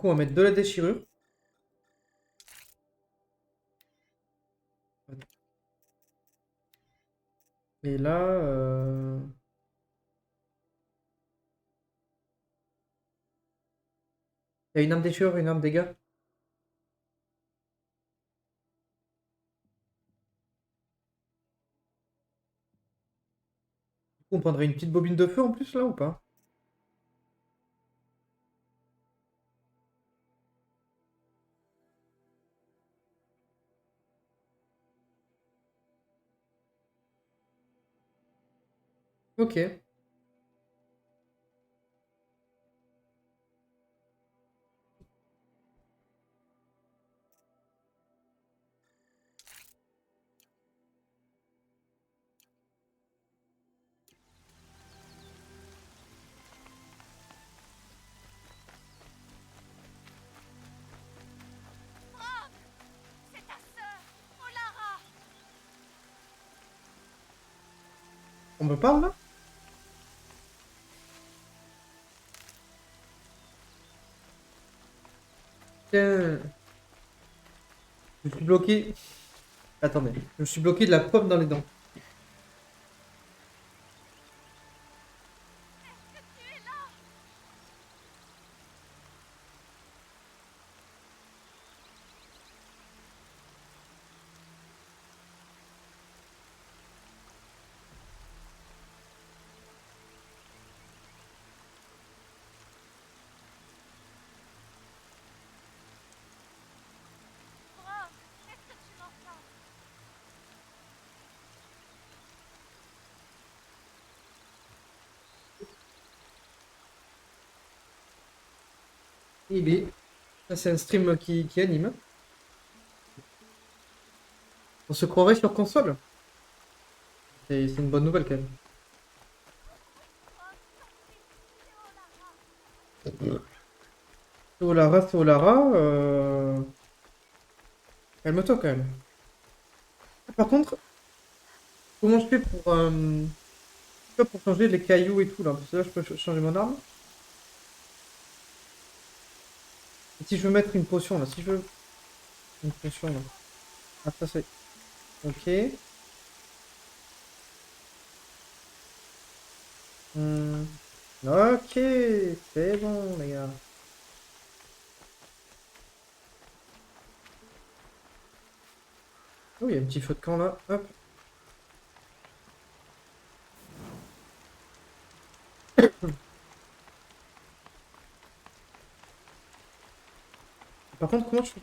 coup, on va mettre de la déchirure. Et là... il y a une arme déchirure et une arme dégâts. Du coup, on prendrait une petite bobine de feu en plus là ou pas? Ok. C'est ta sœur, Olara. On me parle là? Tiens. Je suis bloqué. Attendez. Je me suis bloqué de la pomme dans les dents. Est-ce que tu es là? Brom, est-ce que tu m'entends? Il est. Ça, c'est un stream qui anime. On se croirait sur console. C'est une bonne nouvelle quand même. Brom, c'est Olara. Solara, Solara. Calme-toi quand même. Par contre, comment je fais pour changer les cailloux et tout là? Parce que là, je peux changer mon arme. Et si je veux mettre une potion là, si je veux une potion là. Ah, ça c'est. Ok. Hmm. Ok, c'est bon les gars. Oh, il y a un petit feu de camp là. Hop. Par contre, comment je fais?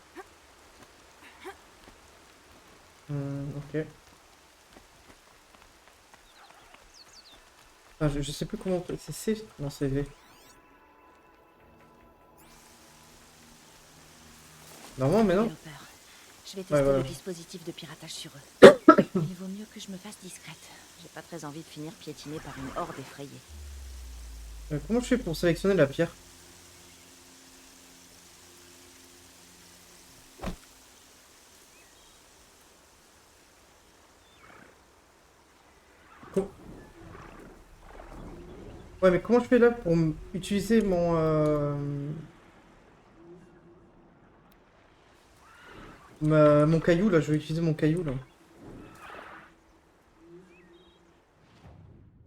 Ok. Ah, je sais plus comment. C'est C? Non, c'est V. Normalement, mais non. Bien peur. Je vais Ouais, tester voilà. le dispositif de piratage sur eux. Il vaut mieux que je me fasse discrète. J'ai pas très envie de finir piétinée par une horde effrayée. Comment je fais pour sélectionner la pierre? Com- Ouais, mais comment je fais là pour utiliser mon caillou là? Je vais utiliser mon caillou là.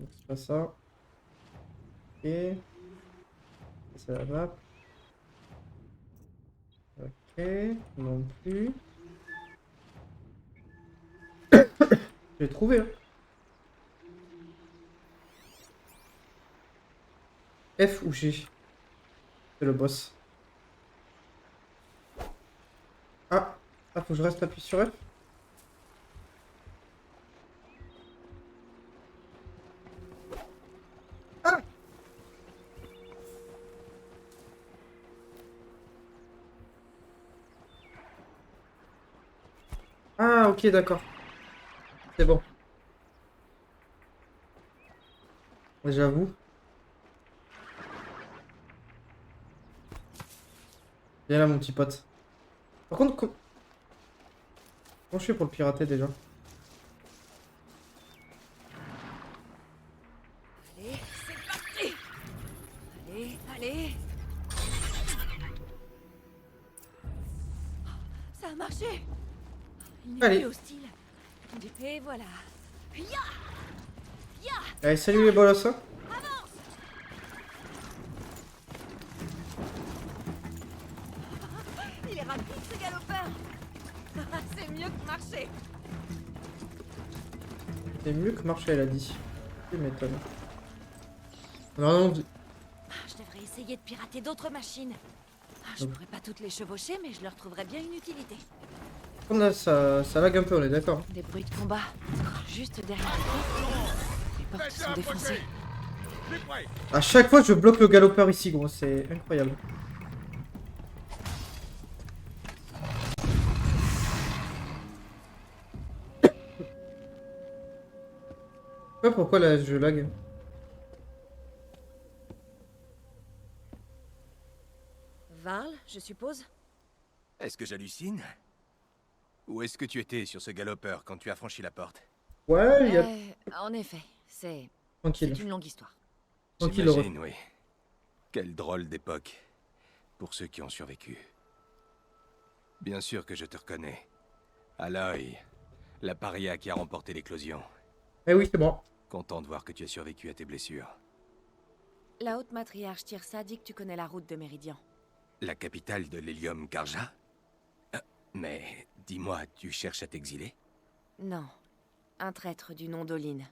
Donc, c'est pas ça. Ok. C'est la map. Ok. Non plus. Je l'ai trouvé, hein. F ou G? C'est le boss. Ah! Ah, faut que je reste appuyé sur F? Ah! Ah, ok, d'accord. C'est bon. J'avoue. Viens là, mon petit pote. Par contre, comment je fais pour le pirater déjà? Allez, c'est parti. Allez, allez. marché. Il n'est Allez. plus hostile. Et voilà. Ya. Allez, salut les bolos. Hein. Il est rapide ce galopeur. C'est mieux que marcher. C'est mieux que marcher, elle a dit. Tu m'étonnes. Non, non, Je devrais essayer de pirater d'autres machines. Je Ok. pourrais pas toutes les chevaucher, mais je leur trouverais bien une utilité. comme là, ça lag un peu, on est d'accord. Des bruits de combat. Juste derrière les portes qui sont défoncées. À chaque fois, je bloque le galopeur ici, gros, c'est incroyable. Je sais pas pourquoi là, je lag. Varl, je suppose? Est-ce que j'hallucine? Où est-ce que tu étais sur ce galopeur quand tu as franchi la porte? Ouais, il y a... En effet, c'est Tranquille. une longue histoire. Tranquille, le J'imagine, oui. Quelle drôle d'époque. Pour ceux qui ont survécu. Bien sûr que je te reconnais. Aloy, la paria qui a remporté l'éclosion. Eh oui, c'est bon. Content de voir que tu as survécu à tes blessures. La haute matriarche Tirsa dit que tu connais la route de Méridian. La capitale de l'hélium Karja? Mais dis-moi, tu cherches à t'exiler? Non, un traître du nom d'Oline.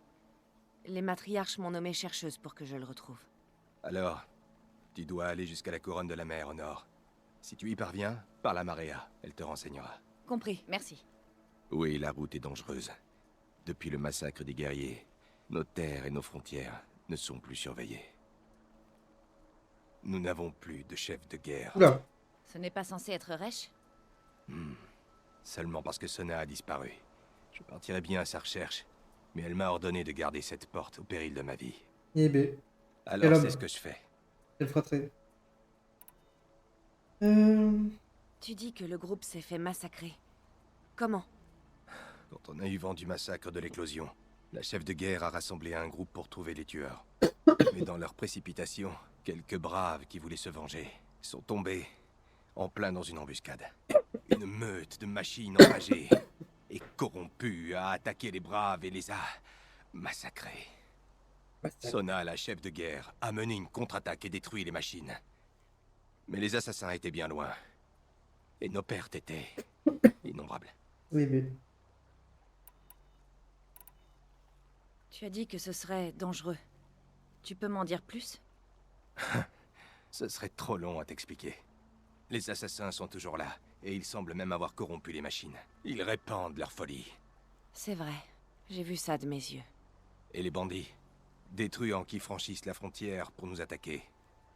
Les matriarches m'ont nommée chercheuse pour que je le retrouve. Alors, tu dois aller jusqu'à la couronne de la mer au nord. Si tu y parviens, parle à Maria, elle te renseignera. Compris, merci. Oui, la route est dangereuse. Depuis le massacre des guerriers, nos terres et nos frontières ne sont plus surveillées. Nous n'avons plus de chef de guerre. Oula. Ce n'est pas censé être Resh? Seulement parce que Sona a disparu. Je partirai bien à sa recherche, mais elle m'a ordonné de garder cette porte au péril de ma vie. Eh ben, Alors homme. c'est ce que je fais. quelle fratrie. Tu dis que le groupe s'est fait massacrer. Comment? Quand on a eu vent du massacre de l'éclosion, la chef de guerre a rassemblé un groupe pour trouver les tueurs. Mais dans leur précipitation, quelques braves qui voulaient se venger sont tombés en plein dans une embuscade. Une meute de machines enragées et corrompues a attaqué les braves et les a massacrés. Sona, la chef de guerre, a mené une contre-attaque et détruit les machines. Mais les assassins étaient bien loin. Et nos pertes étaient innombrables. Oui, mais... Tu as dit que ce serait dangereux. Tu peux m'en dire plus? Ce serait trop long à t'expliquer. Les assassins sont toujours là, et ils semblent même avoir corrompu les machines. Ils répandent leur folie. C'est vrai, j'ai vu ça de mes yeux. Et les bandits, des truands qui franchissent la frontière pour nous attaquer.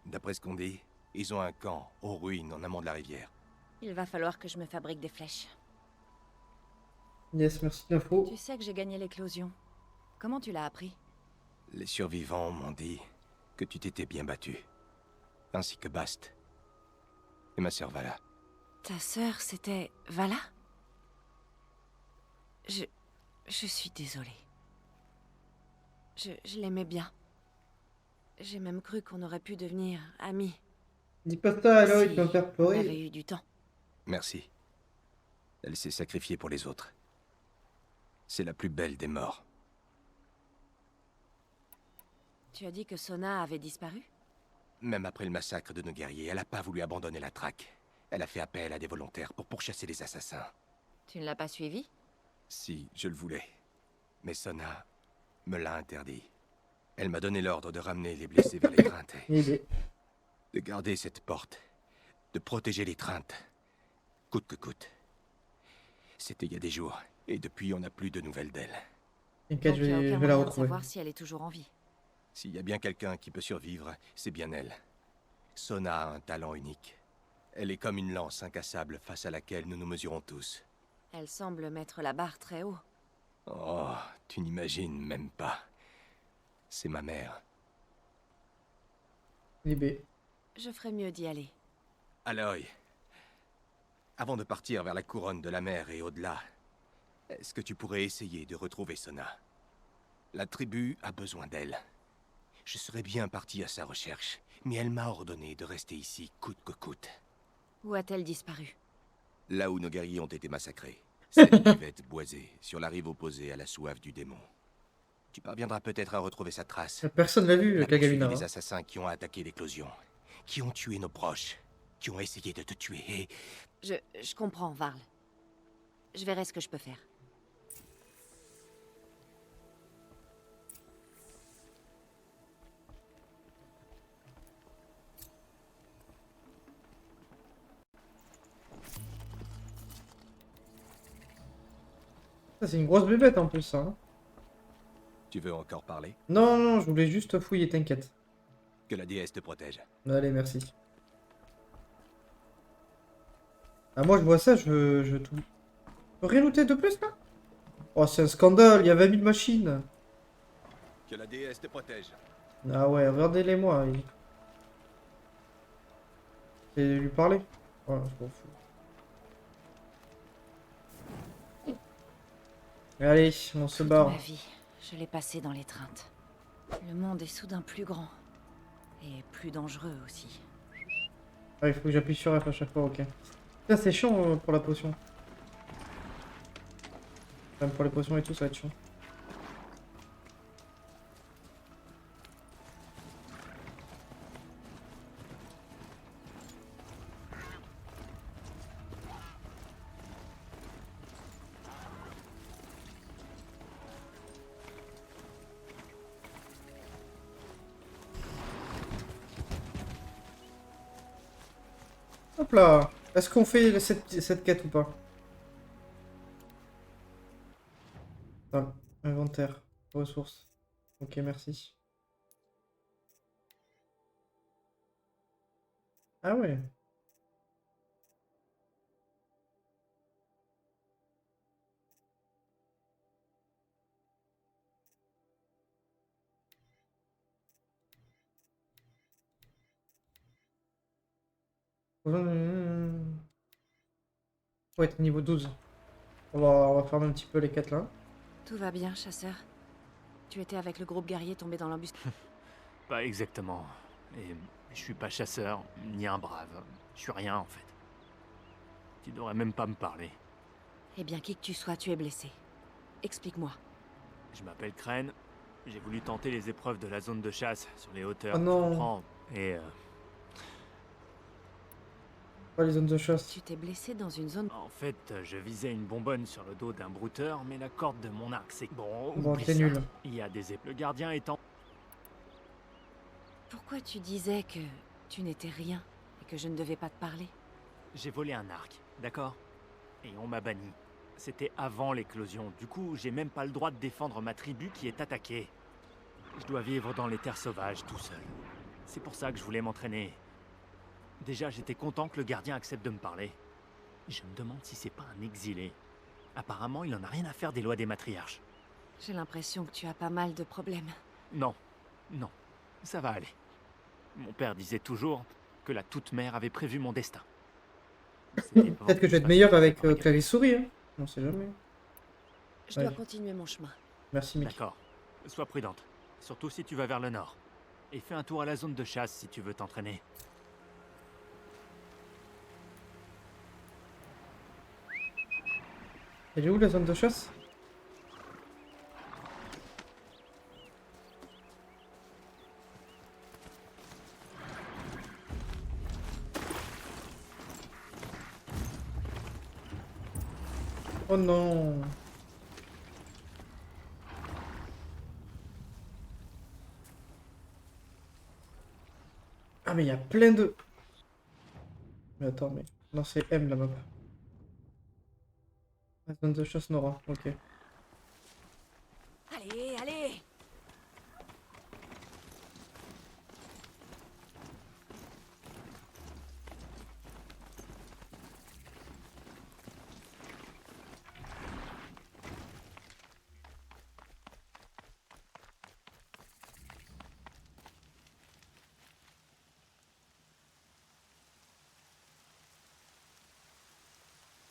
D'après ce qu'on dit, ils ont un camp aux ruines en amont de la rivière. Il va falloir que je me fabrique des flèches. Yes, merci de l'info. Tu sais que j'ai gagné l'éclosion. Comment tu l'as appris? Les survivants m'ont dit que tu t'étais bien battu. Ainsi que Bast. Et ma sœur Vala. Ta sœur, c'était Vala? Je suis désolée. Je l'aimais bien. J'ai même cru qu'on aurait pu devenir amis. Dis pas ça, alors il Si peut me faire on pleurer. avait eu du temps. Merci. Elle s'est sacrifiée pour les autres. C'est la plus belle des morts. Tu as dit que Sona avait disparu? Même après le massacre de nos guerriers, elle n'a pas voulu abandonner la traque. Elle a fait appel à des volontaires pour pourchasser les assassins. Tu ne l'as pas suivi? Si, je le voulais. Mais Sona me l'a interdit. Elle m'a donné l'ordre de ramener les blessés vers les treintes et Eh ben, de garder cette porte. De protéger les treintes. Coûte que coûte. C'était il y a des jours, et depuis on n'a plus de nouvelles d'elle. t'inquiète, Donc, il y a je aucun vais la moyen de retrouver. savoir si elle est toujours en vie. S'il y a bien quelqu'un qui peut survivre, c'est bien elle. Sona a un talent unique. Elle est comme une lance incassable face à laquelle nous nous mesurons tous. Elle semble mettre la barre très haut. Oh, tu n'imagines même pas. C'est ma mère. Eh ben, Je ferais mieux d'y aller. Aloy, avant de partir vers la couronne de la mer et au-delà, est-ce que tu pourrais essayer de retrouver Sona? La tribu a besoin d'elle. Je serais bien parti à sa recherche, mais elle m'a ordonné de rester ici coûte que coûte. Où a-t-elle disparu? Là où nos guerriers ont été massacrés. Cette cuvette boisée, sur la rive opposée à la soif du démon. Tu parviendras peut-être à retrouver sa trace. Personne l'a vu, Elle a poursuivi Kagamina. les assassins qui ont attaqué l'éclosion. Qui ont tué nos proches. Qui ont essayé de te tuer et... Je comprends, Varl. Je verrai ce que je peux faire. Ça, c'est une grosse bébête en plus, ça. Hein. Tu veux encore parler? Non, non, je voulais juste fouiller, t'inquiète. Que la déesse te protège. Allez, merci. Ah, moi, je vois ça, je tout... Je peux rien looter de plus, là? Oh, c'est un scandale, il y a 20 000 machines. Que la déesse te protège. Ah ouais, regardez-les moi. Et lui parler. Voilà, je m'en fous. Allez, on se Toute barre. ma vie, je l'ai passée dans l'étreinte. Le monde est soudain plus grand. Et plus dangereux aussi. Ah, il faut que j'appuie sur F à chaque fois, ok. Ça, c'est chiant pour la potion. Même pour les potions et tout, ça va être chiant. Hop là. Est-ce qu'on fait cette quête ou pas? Ah, inventaire. Ressources. Ok, merci. Ah ouais. Faut être niveau 12. On va faire un petit peu les quêtes là. Tout va bien, chasseur. Tu étais avec le groupe guerrier tombé dans l'embuscade. Pas exactement. Et je suis pas chasseur, ni un brave. Je suis rien en fait. Tu devrais même pas me parler. Eh bien, qui que tu sois, tu es blessé. Explique-moi. Je m'appelle Crane. J'ai voulu tenter les épreuves de la zone de chasse sur les hauteurs. Oh non. Tu comprends. Et Pas les zones de chasse. Tu t'es blessé dans une zone... en fait, je visais une bonbonne sur le dos d'un brouteur, mais la corde de mon arc, c'est bon. Bon, oublie t'es ça. nul. Il y a des le gardien étant. Pourquoi tu disais que tu n'étais rien et que je ne devais pas te parler? J'ai volé un arc, d'accord? Et on m'a banni. C'était avant l'éclosion. Du coup, j'ai même pas le droit de défendre ma tribu qui est attaquée. Je dois vivre dans les terres sauvages tout seul. C'est pour ça que je voulais m'entraîner. Déjà, j'étais content que le gardien accepte de me parler. Je me demande si c'est pas un exilé. Apparemment, il en a rien à faire des lois des matriarches. J'ai l'impression que tu as pas mal de problèmes. Non, non, ça va aller. Mon père disait toujours que la toute-mère avait prévu mon destin. Peut-être que je vais être meilleur avec clavier souris. Hein. On sait jamais. Je dois Ouais. continuer mon chemin. Merci, Mick. D'accord. Sois prudente. Surtout si tu vas vers le nord. Et fais un tour à la zone de chasse si tu veux t'entraîner. Elle est où la zone de chasse? Oh non. Ah mais il y a plein de... Mais attends, mais... Non, c'est M la map. La zone de chasse Nora, ok. Allez, allez!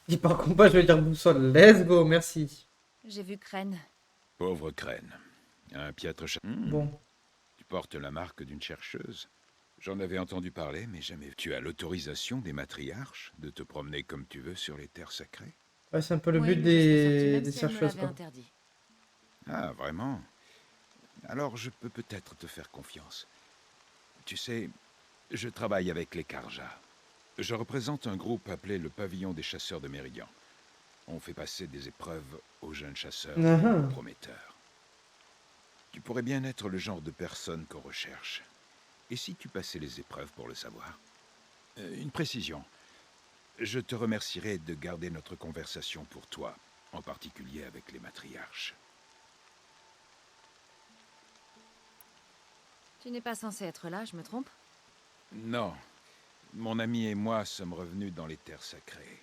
Dis par combat, je vais dire boussole. Let's go, merci. J'ai vu Crane. Pauvre Crène. Un piètre Bon. Tu portes la marque d'une chercheuse. J'en avais entendu parler, mais jamais. Tu as l'autorisation des matriarches de te promener comme tu veux sur les terres sacrées? Ouais, c'est un peu le Oui, but mais je serais sortie des, même des si elle me chercheuses, l'avait quoi. interdit. Ah, vraiment? Alors je peux peut-être te faire confiance. Tu sais, je travaille avec les Karja. Je représente un groupe appelé le Pavillon des chasseurs de Méridian. On fait passer des épreuves aux jeunes chasseurs Ah, prometteurs. Tu pourrais bien être le genre de personne qu'on recherche. Et si tu passais les épreuves pour le savoir? Une précision. Je te remercierai de garder notre conversation pour toi, en particulier avec les matriarches. Tu n'es pas censé être là, je me trompe? Non. Mon ami et moi sommes revenus dans les terres sacrées.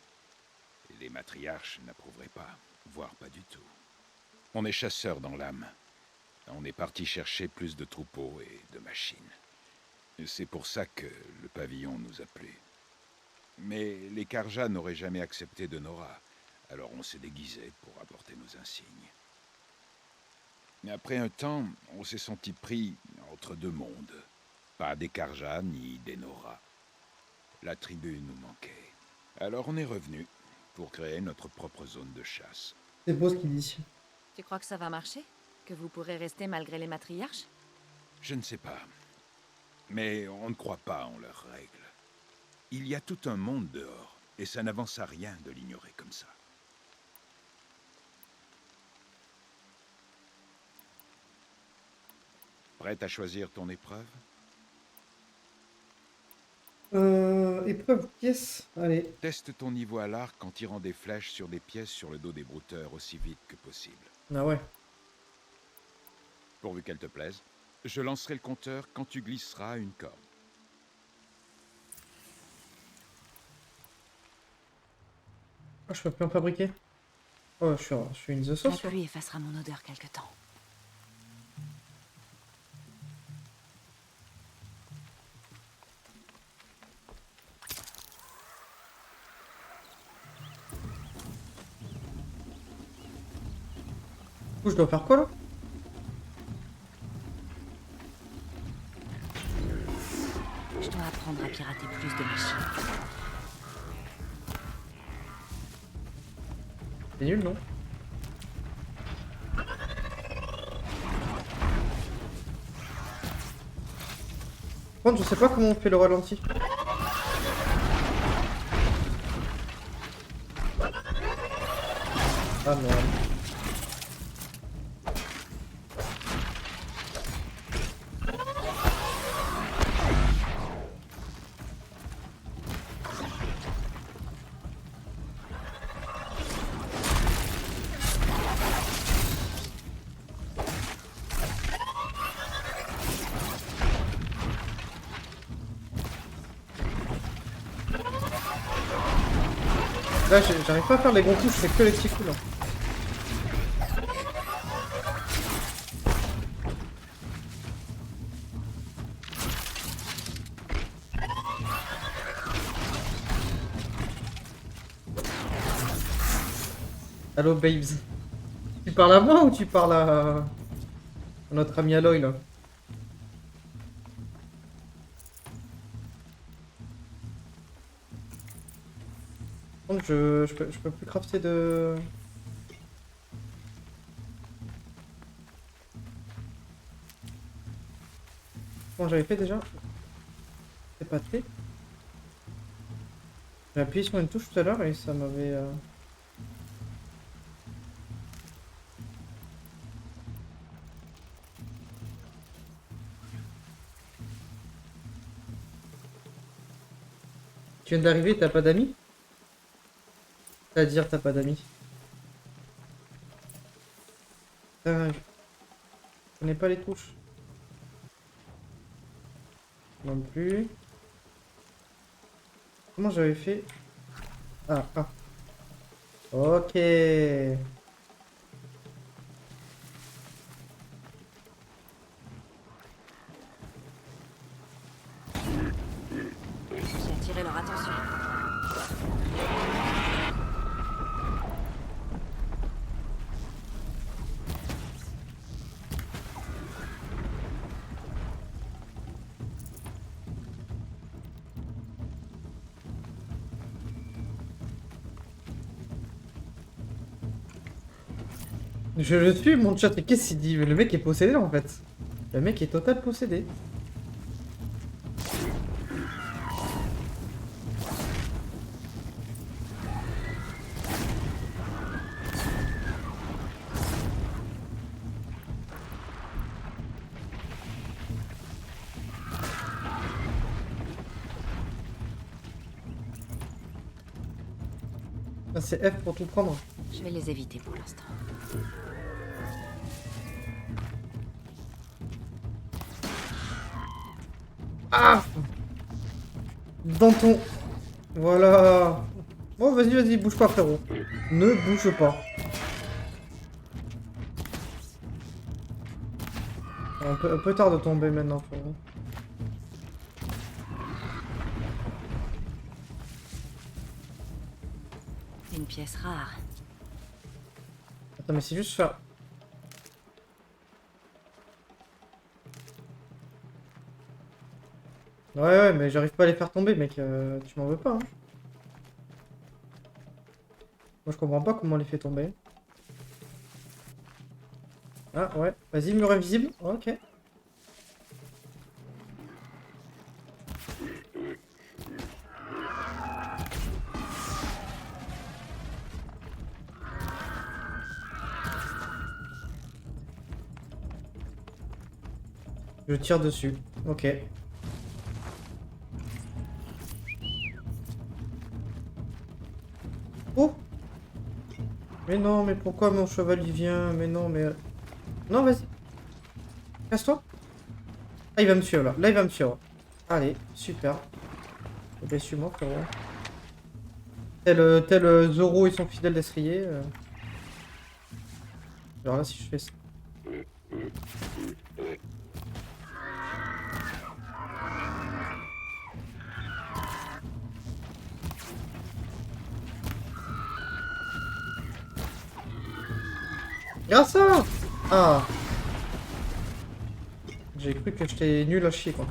Et les matriarches n'approuveraient pas, voire pas du tout. On est chasseurs dans l'âme. On est parti chercher plus de troupeaux et de machines. Et c'est pour ça que le pavillon nous a plu. Mais les Karja n'auraient jamais accepté de Nora, alors on s'est déguisé pour apporter nos insignes. Après un temps, on s'est senti pris entre deux mondes. Pas des Karja ni des Nora. La tribu nous manquait. Alors on est revenu pour créer notre propre zone de chasse. c'est beau ce qu'il dit. Tu crois que ça va marcher? Que vous pourrez rester malgré les matriarches? Je ne sais pas. Mais on ne croit pas en leurs règles. Il y a tout un monde dehors, et ça n'avance à rien de l'ignorer comme ça. Prête à choisir ton épreuve? Épreuve pièce. Allez. Teste ton niveau à l'arc en tirant des flèches sur des pièces sur le dos des brouteurs aussi vite que possible. Ah ouais. Pourvu qu'elle te plaise, je lancerai le compteur quand tu glisseras une corde. Ah, je peux plus en fabriquer. Oh, je suis in the La sauce, là. pluie effacera mon odeur quelque temps. Du coup, je dois faire quoi, là? Je dois apprendre à pirater plus de machines. C'est nul, non? Par contre, je sais pas comment on fait le ralenti. Ah merde. Là, j'arrive pas à faire les bons coups, je fais que les petits coups, là. Allo, babes. Tu parles à moi ou tu parles à notre ami Aloy, là? Par contre, je peux plus crafter de... Bon, j'avais fait déjà. C'est pas fait. J'ai appuyé sur une touche tout à l'heure et ça m'avait... Tu viens d'arriver, t'as pas d'amis? C'est-à-dire t'as pas d'amis? Je connais pas les touches. Non plus. Comment j'avais fait? Ah, ah. Ok. J'ai attiré leur attention. Je le suis, mon chat, et qu'est-ce qu'il dit? Le mec est possédé en fait. Le mec est total possédé. Ah, c'est F pour tout prendre. Je vais les éviter pour l'instant. Ah! Dans ton... Voilà. Bon, vas-y, vas-y, bouge pas, frérot. Ne bouge pas. Un peu tard de tomber maintenant, frérot. Une pièce rare. Attends, mais c'est juste faire... Ouais, ouais, mais j'arrive pas à les faire tomber, mec. Tu m'en veux pas, hein. Moi, je comprends pas comment on les fait tomber. Ah, ouais. Vas-y, mur invisible. Ok. Je tire dessus. Ok. Oh! Mais non, mais pourquoi mon cheval il vient? Mais non, mais... Non, vas-y. Casse-toi. Ah, il va me suivre, là. Là, il va me suivre. Allez, super. Eh ben, suis-moi, frérot. Tel Zoro et son fidèle destrier. Alors là, si je fais ça... Grâce à... Ah. J'ai cru que j'étais nul à chier, quoi.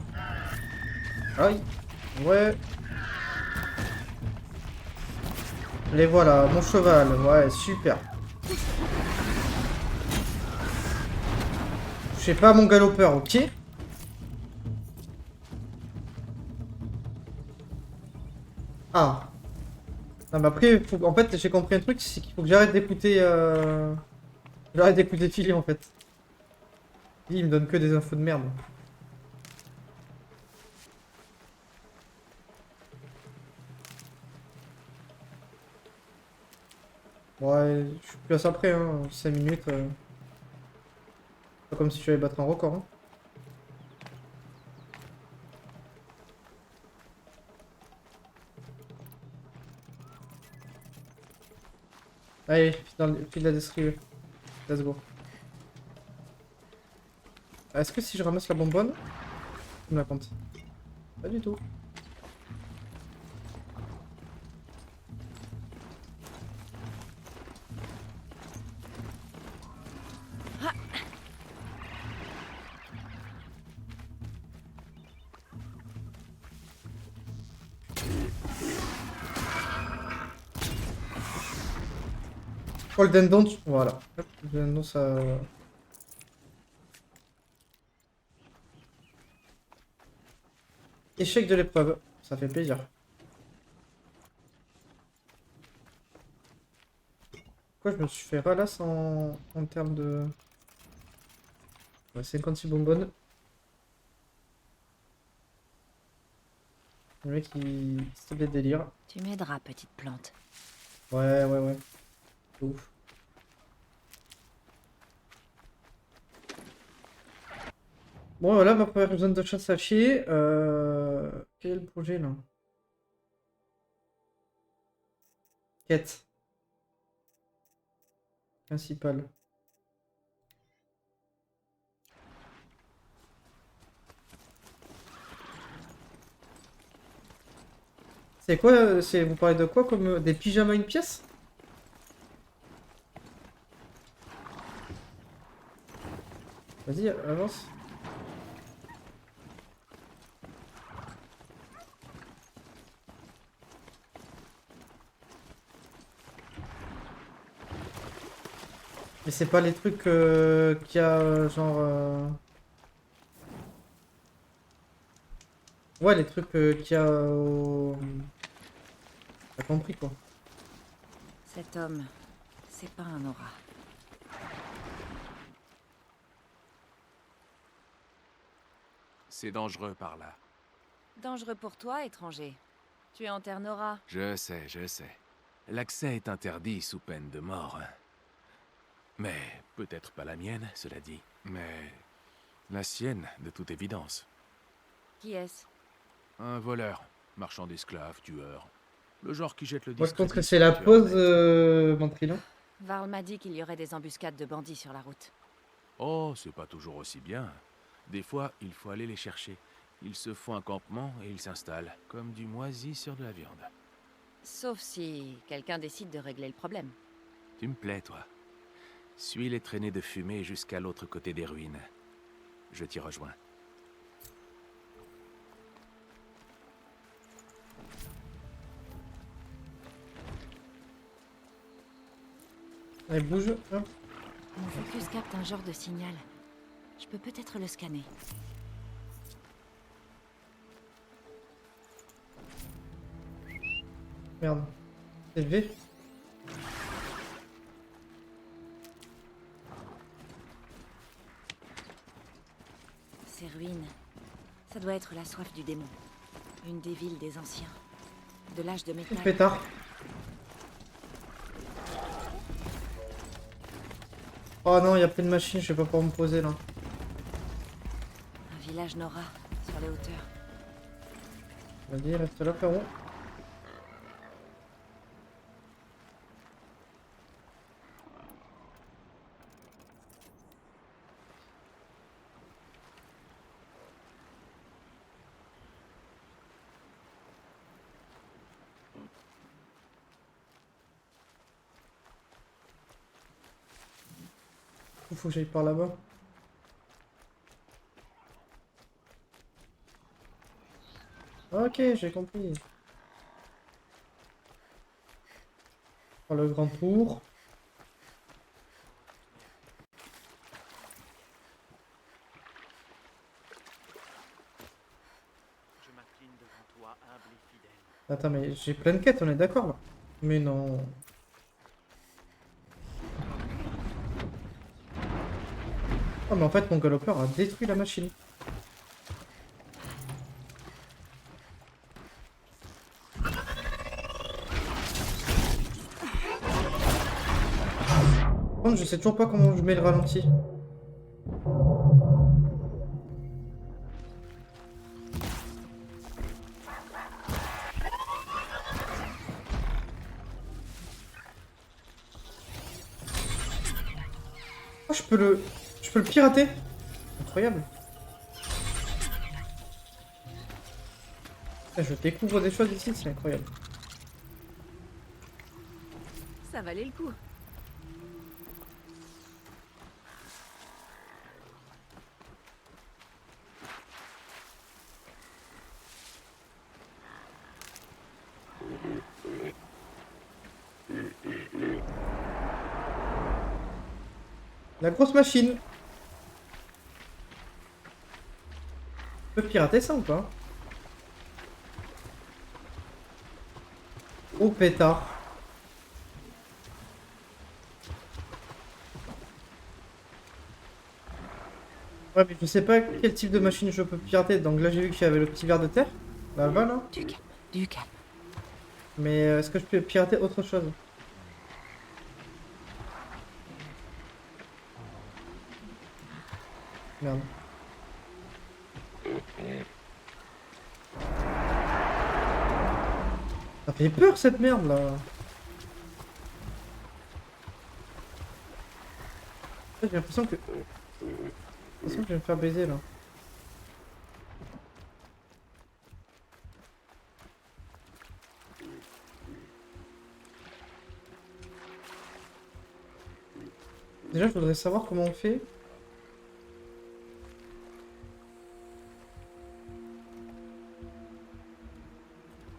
Aïe. Ouais. Les voilà, mon cheval. Ouais, super. Je sais pas mon galopeur, ok? Ah. Non, mais après, en fait, j'ai compris un truc, c'est qu'il faut que j'arrête d'écouter... J'arrête d'écouter Philly, en fait. Il me donne que des infos de merde. Ouais, je suis plus à ça près, hein. 5 minutes. Pas comme si je allais battre un record, hein. Allez, file la destruire. Let's go. Est-ce que si je ramasse la bonbonne, tu me la compte? Pas du tout. Oh, le dindon, voilà. Hop, le dindon, ça... Échec de l'épreuve, ça fait plaisir. Pourquoi je me suis fait ralasse en termes de... Ouais, 56 bonbonnes. Le mec, c'est des délires. Tu m'aideras, petite plante. Ouais, ouais, ouais. C'est ouf. Bon, voilà ma première zone de chasse à chier. Quel est le projet là? Quête. Principale. C'est quoi? Vous parlez de quoi comme des pyjamas une pièce? Vas-y, avance. Et c'est pas les trucs qu'il y a genre... Ouais, les trucs qu'il y a au... T'as compris quoi. Cet homme, c'est pas un aura. C'est dangereux par là. Dangereux pour toi, étranger. Tu es en Terre Nora. Je sais, je sais. L'accès est interdit sous peine de mort. Mais peut-être pas la mienne, cela dit. Mais la sienne, de toute évidence. Qui est-ce? Un voleur, marchand d'esclaves, tueur. Le genre qui jette le Moi je pense que discrédit c'est sur la le tueur pause, bête. Ventrilo. Varl m'a dit qu'il y aurait des embuscades de bandits sur la route. Oh, c'est pas toujours aussi bien. Des fois, il faut aller les chercher. Ils se font un campement et ils s'installent, comme du moisi sur de la viande. Sauf si quelqu'un décide de régler le problème. Tu me plais, toi. Suis les traînées de fumée jusqu'à l'autre côté des ruines. Je t'y rejoins. Allez, bouge. Hop. Mon focus capte un genre de signal. Je peux peut-être le scanner. Merde. C'est V. Ces ruines, ça doit être la soif du démon. Une des villes des anciens. De l'âge de métal. Pétard. Oh non, il y a plein de machines, je vais pas pouvoir me poser là. Un village Nora, sur les hauteurs. Vas-y, reste là, frérot. Faut que j'aille par là-bas. Ok, j'ai compris. Par le grand tour. Je m'incline devant toi, humble et fidèle. Attends, mais j'ai plein de quêtes, on est d'accord là? Mais non. Oh, mais en fait, mon galopeur a détruit la machine. Par contre, je sais toujours pas comment je mets le ralenti. Oh, je peux le pirater. Incroyable. Ah, je découvre des choses ici, c'est incroyable. Ça valait le coup. La grosse machine. Je peux pirater ça ou pas? Oh pétard. Ouais, mais je sais pas quel type de machine je peux pirater. Donc là, j'ai vu qu'il y avait le petit ver de terre. Là-bas, là. Du calme, du calme. Mais est-ce que je peux pirater autre chose? Merde. Ça fait peur cette merde là. J'ai l'impression que... J'ai l'impression que je vais me faire baiser là. Déjà, je voudrais savoir comment on fait.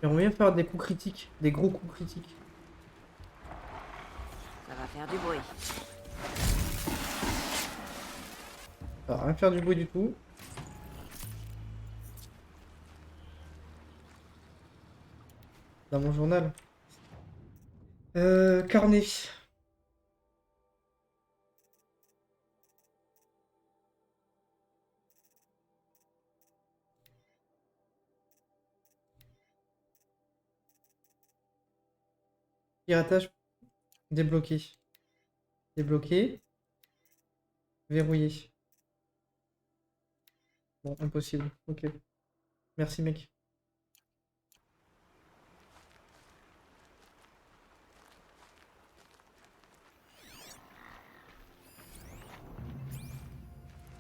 J'aimerais bien faire des coups critiques, des gros coups critiques. Ça va faire du bruit. Ça va rien faire du bruit du tout. Dans mon journal. Carnet. Piratage débloqué. Débloqué. Verrouillé. Bon, impossible. Ok. Merci, mec.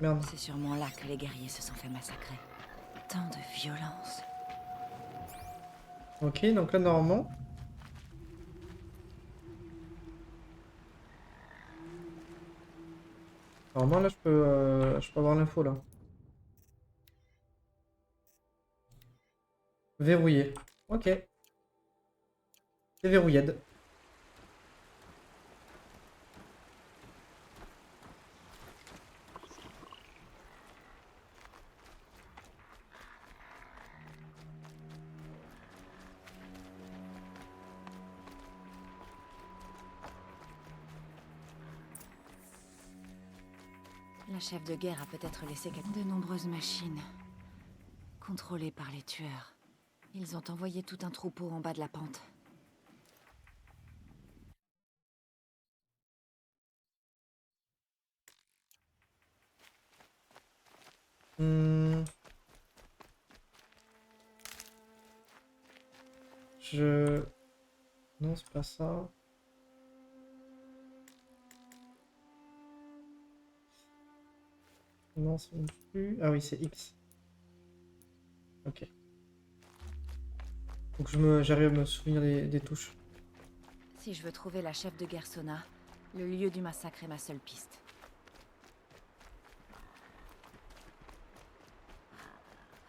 Merde. C'est sûrement là que les guerriers se sont fait massacrer. Tant de violence. Ok, donc là, normalement... Normalement, là, je peux avoir l'info, là. Verrouillé. Ok. C'est verrouillé. La chef de guerre a peut-être laissé de nombreuses machines. Contrôlées par les tueurs. Ils ont envoyé tout un troupeau en bas de la pente. Hmm. Non, c'est pas ça. Non, c'est non plus. Ah oui, c'est X. Ok. Faut que j'arrive à me souvenir des touches. Si je veux trouver la chef de guerre Sona, le lieu du massacre est ma seule piste.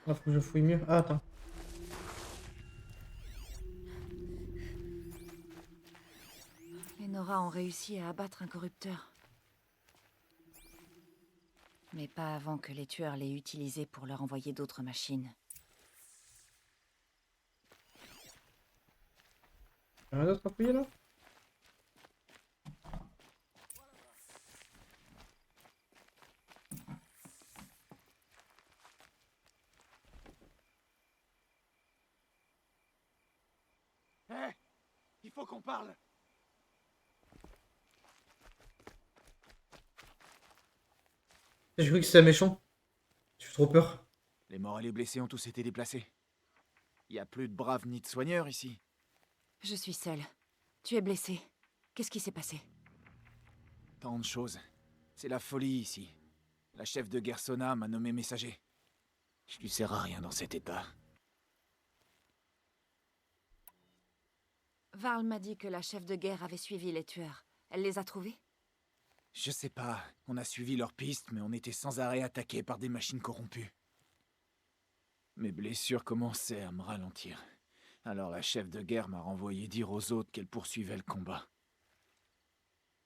Ah, faut que je fouille mieux. Ah, attends. Les Nora ont réussi à abattre un corrupteur. Mais pas avant que les tueurs l'aient utilisé pour leur envoyer d'autres machines. Y'a rien d'autre à fouiller là? Hé, il faut qu'on parle. J'ai cru que c'était un méchant. J'ai eu trop peur. Les morts et les blessés ont tous été déplacés. Il y a plus de braves ni de soigneurs ici. Je suis seule. Tu es blessé. Qu'est-ce qui s'est passé? Tant de choses. C'est la folie ici. La chef de guerre Sona m'a nommé messager. Je lui sers à rien dans cet état. Varl m'a dit que la chef de guerre avait suivi les tueurs. Elle les a trouvés? Je sais pas, on a suivi leurs pistes, mais on était sans arrêt attaqués par des machines corrompues. Mes blessures commençaient à me ralentir. Alors la chef de guerre m'a renvoyé dire aux autres qu'elle poursuivait le combat.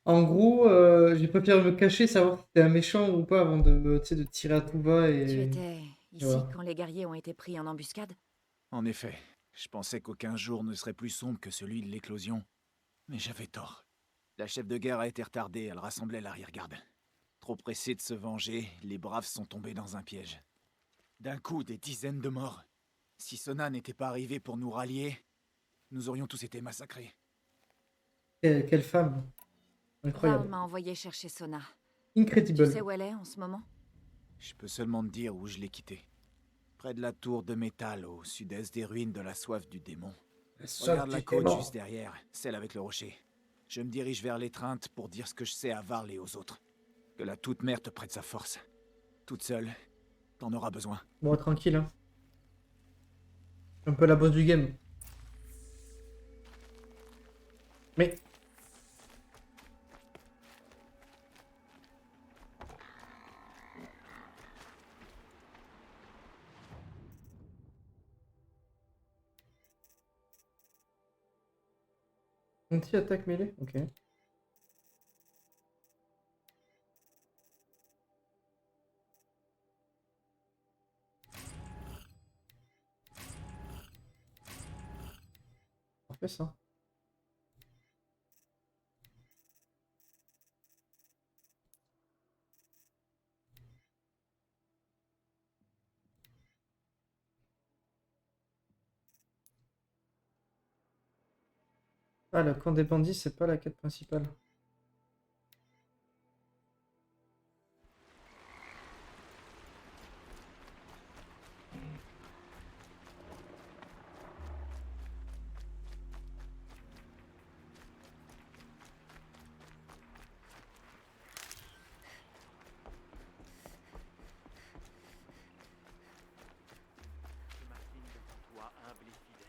En gros, j'ai préféré me cacher, savoir si c'était un méchant ou pas avant de, tu sais, de tirer à tout va Tu et... étais ici voilà. quand les guerriers ont été pris en embuscade? En effet, je pensais qu'aucun jour ne serait plus sombre que celui de l'éclosion. Mais j'avais tort. La chef de guerre a été retardée, elle rassemblait l'arrière-garde. Trop pressée de se venger, les braves sont tombés dans un piège. D'un coup, des dizaines de morts. Si Sona n'était pas arrivé pour nous rallier, nous aurions tous été massacrés. Quelle femme. Varl Incroyable. m'a envoyé chercher Sona. Incredible. Tu sais où elle est en ce moment? Je peux seulement te dire où je l'ai quittée. Près de la tour de métal, au sud-est des ruines de la soif du démon. Regarde la côte juste derrière, celle avec le rocher. Je me dirige vers l'étreinte pour dire ce que je sais à Varl et aux autres. Que la toute-mère te prête sa force. Toute seule, t'en auras besoin. Bon, tranquille, hein. Un peu la boss du game. Mais... Anti-attaque mêlée? Ok. fait ça. Ah, le camp des bandits, c'est pas la quête principale. Je m'incline devant toi, humble et fidèle.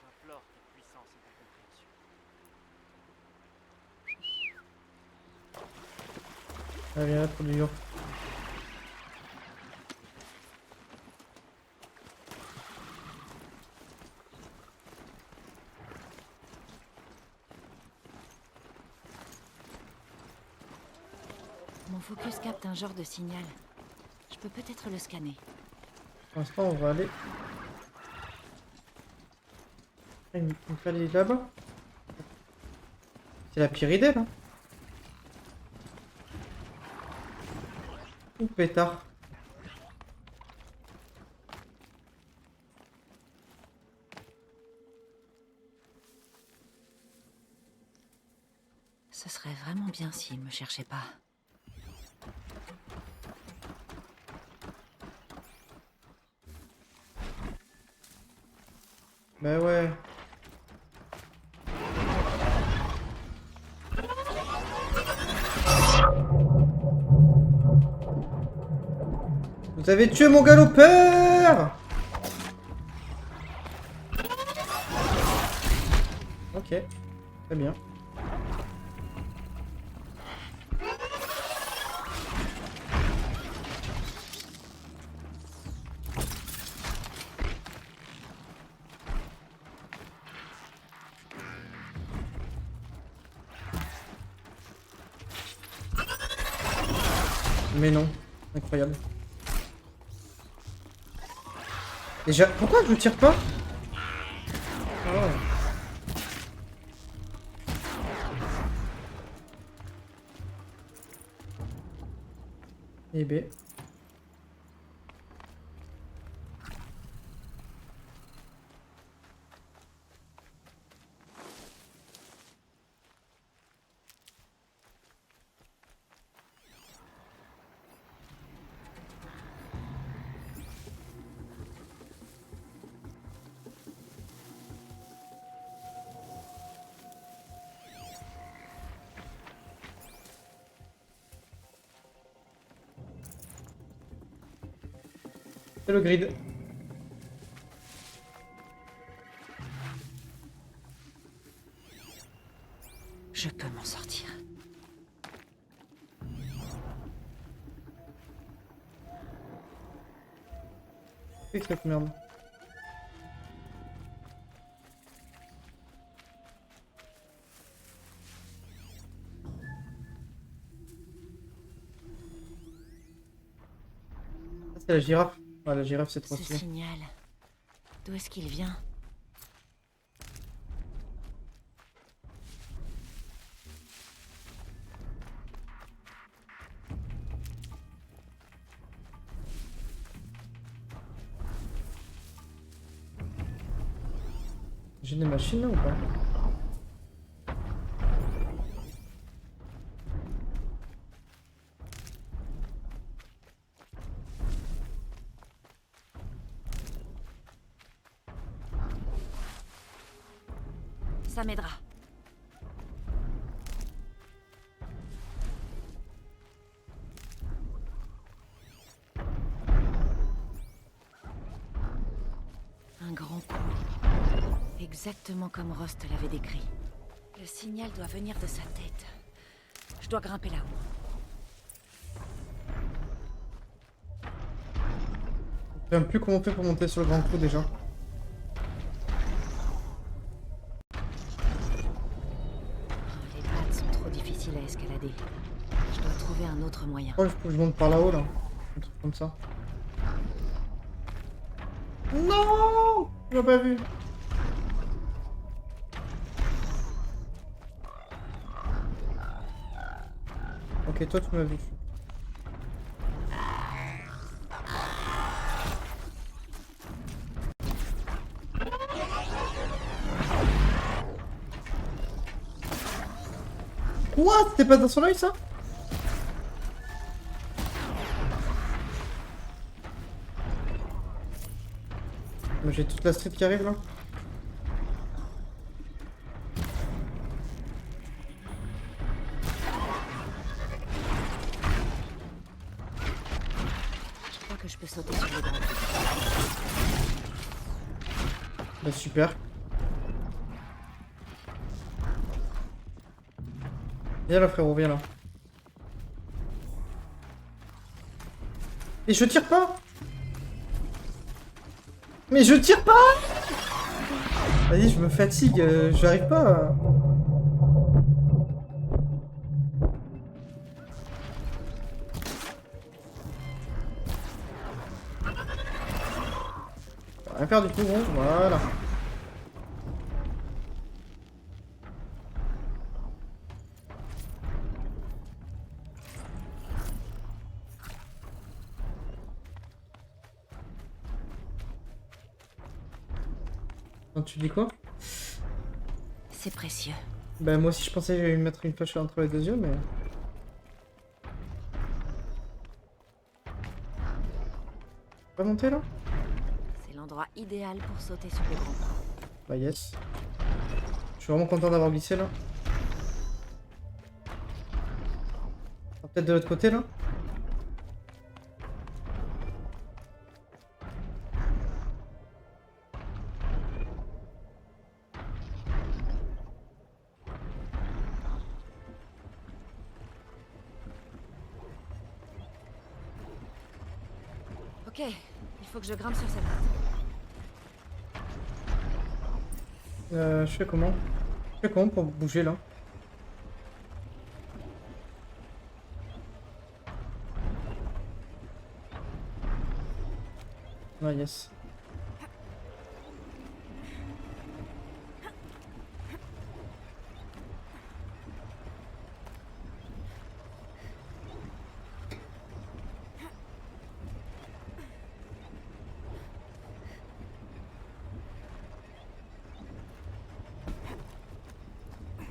J'implore ta puissance et ta compréhension. Ah, viens là pour du dur. Mon focus capte un genre de signal. Je peux peut-être le scanner. Pour l'instant, on va aller. Ah, il faut aller là-bas. C'est la pire idée là. Ou pétard. Ce serait vraiment bien s'il me cherchait pas. Bah ouais. Vous avez tué mon galopeur! Ok, très bien. Mais non, incroyable. Déjà, pourquoi je ne tire pas? Oh. Eh ben. C'est le grid. Je peux m'en sortir. C'est que cette merde. Ah, c'est la girafe. Ah, la girafe, c'est trop Ce stylé. signal, d'où est-ce qu'il vient? J'ai des machines là ou pas? Ça m'aidera. Un grand coup. Exactement comme Rost l'avait décrit. Le signal doit venir de sa tête. Je dois grimper là-haut. Je ne sais même plus comment on fait pour monter sur le grand coup déjà. Les pattes sont trop difficiles à escalader. Je dois trouver un autre moyen. Oh, il faut que je monte par là-haut là. Un truc comme ça. Non! Je l'ai pas vu. Ok, toi tu m'as vu. Quoi? C'était pas dans son œil ça? Mais j'ai toute la street qui arrive là. Je crois que je peux sauter sur les grands. Bah super. Viens là frérot, viens là. Et je tire pas! Mais je tire pas! Vas-y, je me fatigue, j'arrive pas à... Ça va rien faire du tout, gros, voilà. Tu dis quoi? C'est précieux. Bah moi aussi je pensais que j'allais lui mettre une flèche entre les deux yeux, mais... Pas monter là? C'est l'endroit idéal pour sauter sur les grands. Bah yes. Je suis vraiment content d'avoir glissé là. Peut-être de l'autre côté là? Ok, il faut que je grimpe sur cette tête. Je fais comment? Je fais comment pour bouger là? Ah yes.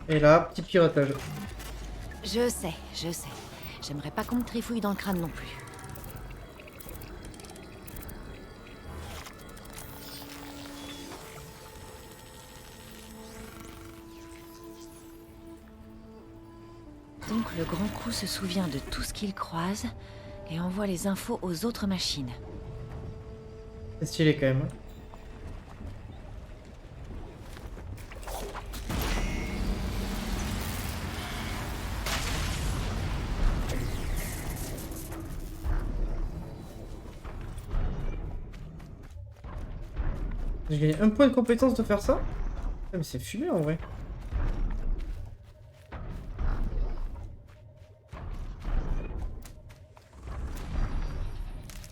Et là, petit piratage. Je sais, je sais. J'aimerais pas qu'on me trifouille dans le crâne non plus. Donc le grand coup se souvient de tout ce qu'il croise et envoie les infos aux autres machines. C'est stylé quand même. J'ai gagné un point de compétence de faire ça? Ah, mais c'est fumé en vrai.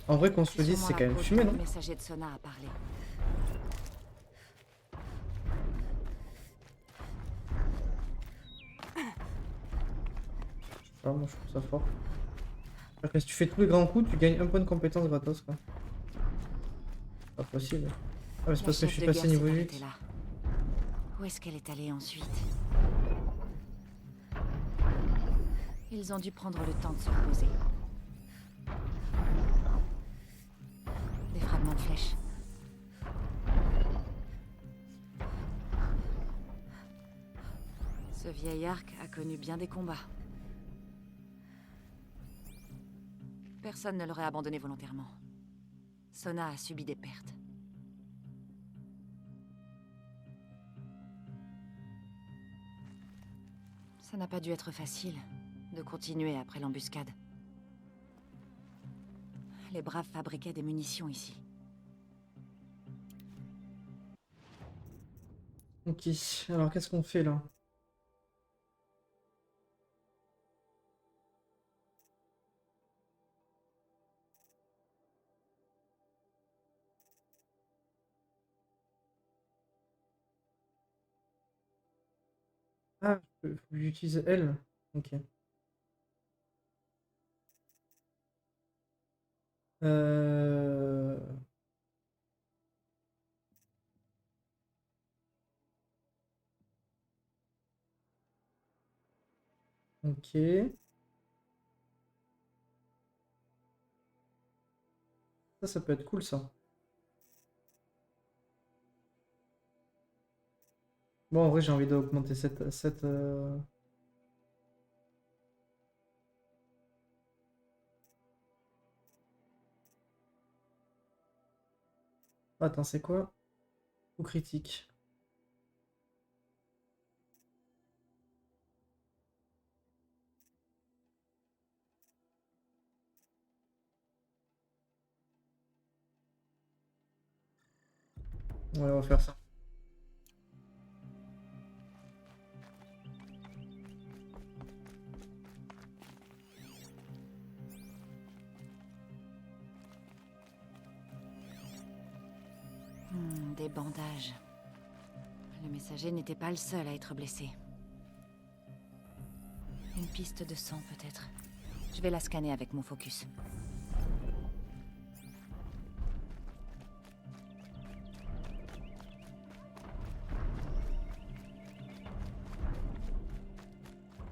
En vrai, qu'on se le dise, c'est quand même fumé, non? Le messager de Sona a parlé. Ah, moi je trouve ça fort. Alors que si tu fais tous les grands coups, tu gagnes un point de compétence gratos quoi. Pas possible. Ah, mais c'est parce que je suis passé niveau 8. Là. Où est-ce qu'elle est allée ensuite? Ils ont dû prendre le temps de se reposer. Des fragments de flèches. Ce vieil arc a connu bien des combats. Personne ne l'aurait abandonné volontairement. Sona a subi des pertes. Ça n'a pas dû être facile de continuer après l'embuscade. Les braves fabriquaient des munitions ici. Ok, alors qu'est-ce qu'on fait là? Ah, faut que j'utilise elle. Ok. Euh... Ok. Ça peut être cool, ça. Bon, en vrai, j'ai envie d'augmenter cette. Attends, c'est quoi? Coup critique. Ouais, on va faire ça. Des bandages. Le messager n'était pas le seul à être blessé. Une piste de sang, peut-être. Je vais la scanner avec mon focus.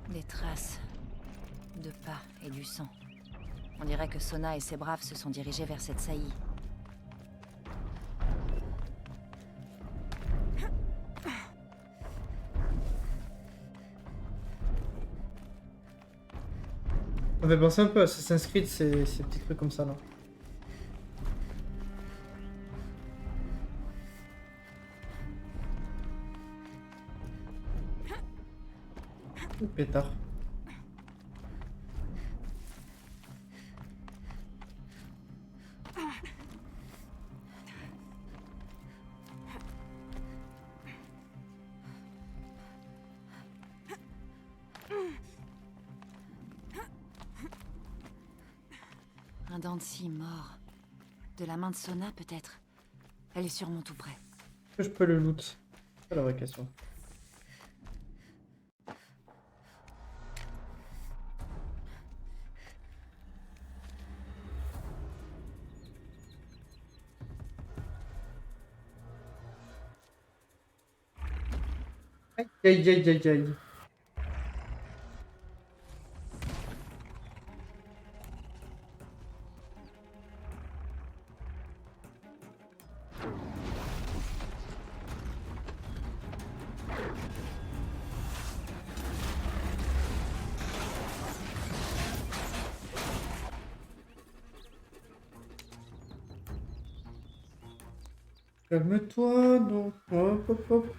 Des traces de pas et du sang. On dirait que Sona et ses braves se sont dirigés vers cette saillie. Ça fait penser un peu à Assassin's Creed, ces petits trucs comme ça, là. Oh, pétard. Un dent de scie mort. De la main de Sona, peut-être. Elle est sûrement tout près. Est-ce que je peux le loot? C'est la vraie question. Aïe, aïe, aïe, aïe, aïe. Calme-toi, donc. Hop, hop, hop.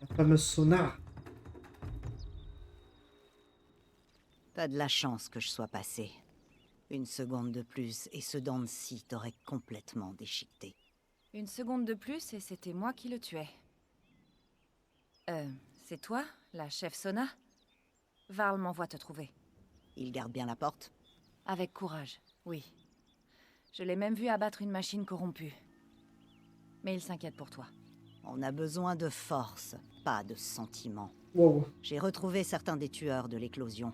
La fameuse sonar. T'as de la chance que je sois passé. Une seconde de plus et ce dent de scie t'aurait complètement déchiqueté. Une seconde de plus et c'était moi qui le tuais. C'est toi, la chef Sona? Varl m'envoie te trouver. Il garde bien la porte? Avec courage, oui. Je l'ai même vu abattre une machine corrompue. Mais il s'inquiète pour toi. On a besoin de force, pas de sentiments. Wow. J'ai retrouvé certains des tueurs de l'éclosion.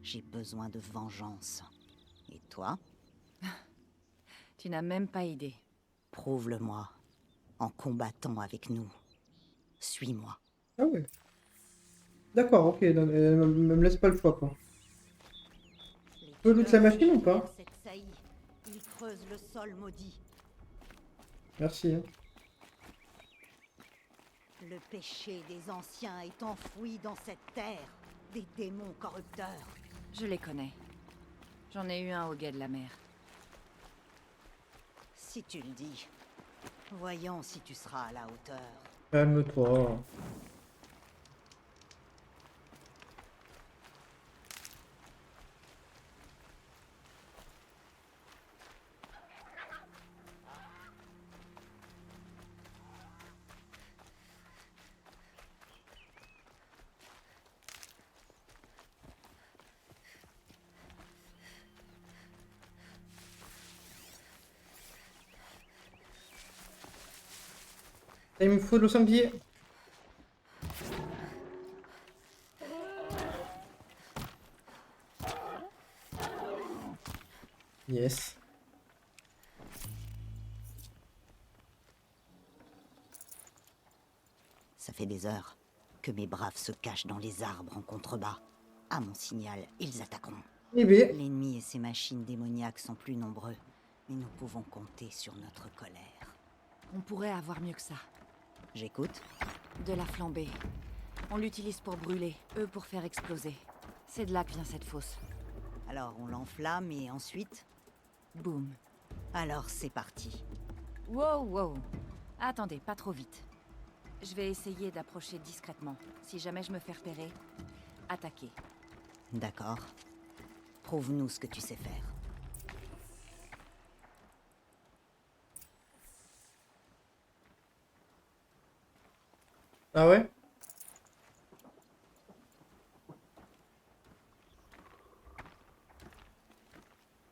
J'ai besoin de vengeance. Et toi? Tu n'as même pas idée. Prouve-le-moi. En combattant avec nous. Suis-moi. Ah ouais. D'accord, ok. Donc, me laisse pas le choix, quoi. peux loot la machine ou pas? Ils creusent le sol maudit. Merci. Hein. Le péché des anciens est enfoui dans cette terre. Des démons corrupteurs. Je les connais. J'en ai eu un au guet de la mer. Si tu le dis. Voyons si tu seras à la hauteur. Calme-toi. Il me faut le sanglier. Yes. Ça fait des heures que mes braves se cachent dans les arbres en contrebas. À mon signal, ils attaqueront. Eh bien, L'ennemi et ses machines démoniaques sont plus nombreux, mais nous pouvons compter sur notre colère. On pourrait avoir mieux que ça. J'écoute. De la flambée. On l'utilise pour brûler, eux pour faire exploser. C'est de là que vient cette fosse. Alors on l'enflamme et ensuite... Boum. Alors c'est parti. Wow, wow. Attendez, pas trop vite. Je vais essayer d'approcher discrètement. Si jamais je me fais repérer, attaquer. D'accord. Prouve-nous ce que tu sais faire. ah ouais?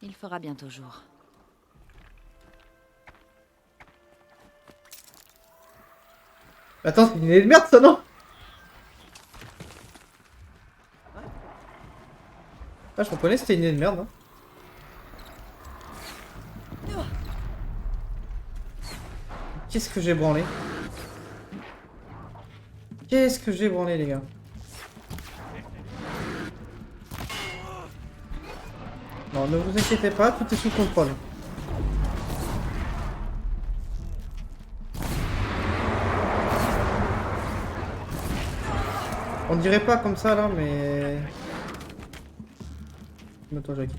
Il fera bientôt jour. Attends, c'est une idée de merde ça, non? Ah, je comprenais, c'était une idée de merde, hein. Qu'est-ce que j'ai branlé? Qu'est-ce que j'ai branlé, les gars? Non, ne vous inquiétez pas, tout est sous contrôle. On dirait pas comme ça là, mais... Mets-toi, Jackie.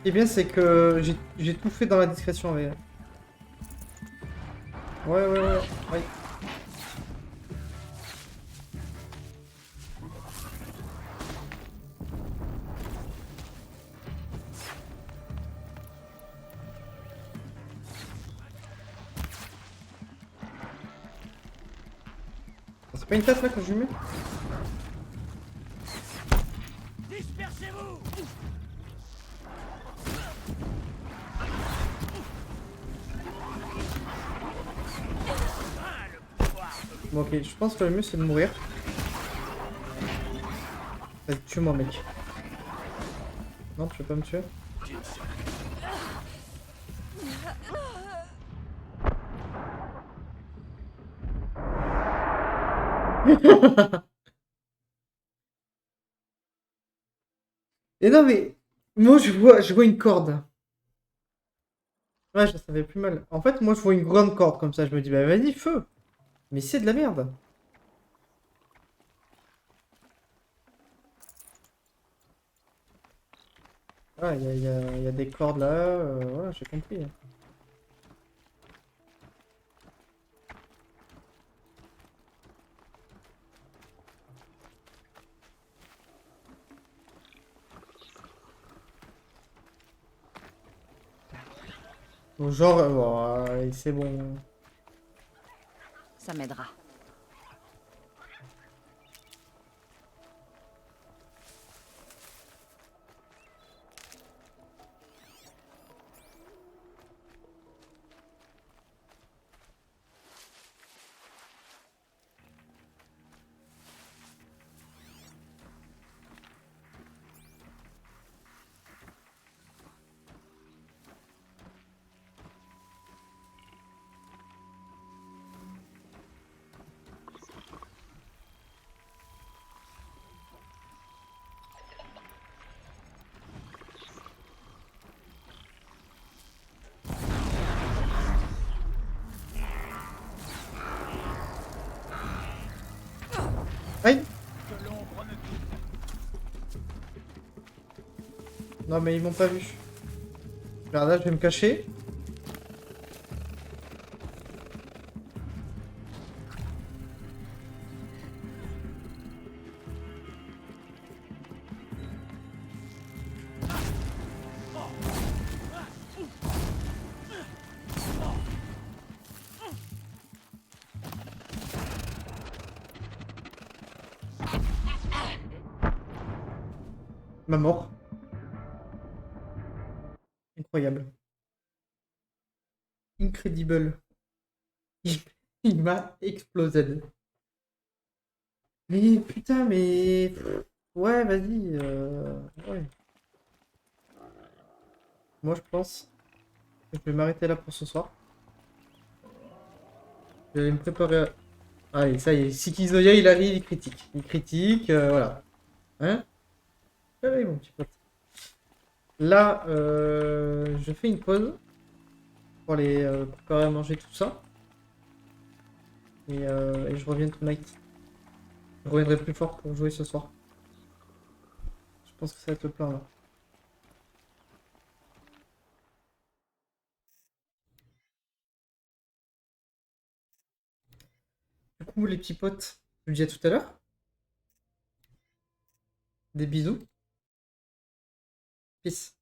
Et bien, c'est que j'ai tout fait dans la discrétion avec. Ouais. C'est pas une tête là que je lui mets? Dispersez-vous! Bon, ok, je pense que le mieux c'est de mourir. Vas-y, tue-moi, mec. Non, tu veux pas me tuer? Et non, mais moi je vois une corde. Ouais, ça fait plus mal. En fait, moi je vois une grande corde comme ça. Je me dis, bah vas-y, feu. Mais c'est de la merde. Ah, il y a des cordes là. Voilà, j'ai compris. Bon, genre, ouais, c'est bon. Ça m'aidera. Aïe! Non mais ils m'ont pas vu. Regarde là, je vais me cacher. Ma mort. Incroyable. Incredible. Il m'a explosé. Mais putain, mais... Ouais, vas-y. Ouais. Moi, je pense que je vais m'arrêter là pour ce soir. Je vais me préparer à... Allez, ça y est. Sikizoya, il arrive, il critique. Il critique, voilà. Hein? Allez, mon petit pote. Là, je fais une pause pour aller préparer à manger tout ça. Et je reviens tonight. Je reviendrai plus fort pour jouer ce soir. Je pense que ça va être le plan là. Du coup, les petits potes, je vous dis à tout à l'heure. Des bisous. Peace.